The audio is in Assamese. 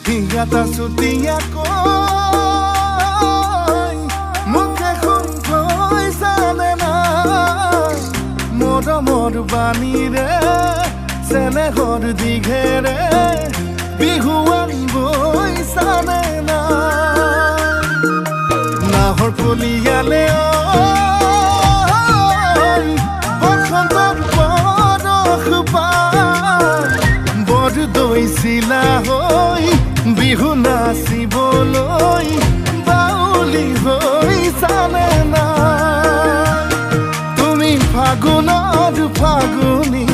হিয়াতা চুতীয়াকৈ মুখে শুনকৈ জানে না মৰমৰ বাণীৰে চেনেহৰ দীঘেৰে বিহুৱান বৈ জানে না নাহৰ কলিয়ালে বসন্তৰ বৰষ পাই বৰ দৈছিলা হৈ বিহু নাচিবলৈ বাউলি হৈ জানে না তুমি ফাগুনৰ ফাগুনী